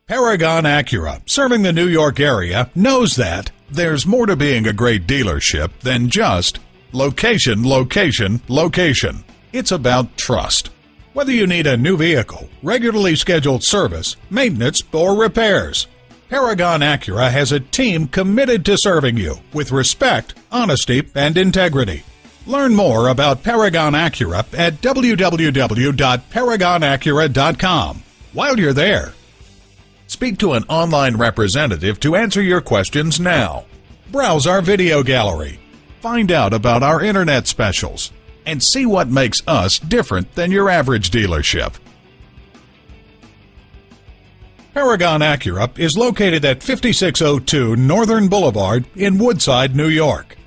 Paragon Acura, serving the New York area, knows that there's more to being a great dealership than just location, location, location. It's about trust. Whether you need a new vehicle, regularly scheduled service, maintenance, or repairs, Paragon Acura has a team committed to serving you with respect, honesty, and integrity. Learn more about Paragon Acura at www.paragonacura.com. While you're there, speak to an online representative to answer your questions now. Browse our video gallery. Find out about our internet specials and see what makes us different than your average dealership. Paragon Acura is located at 5602 Northern Boulevard in Woodside, New York.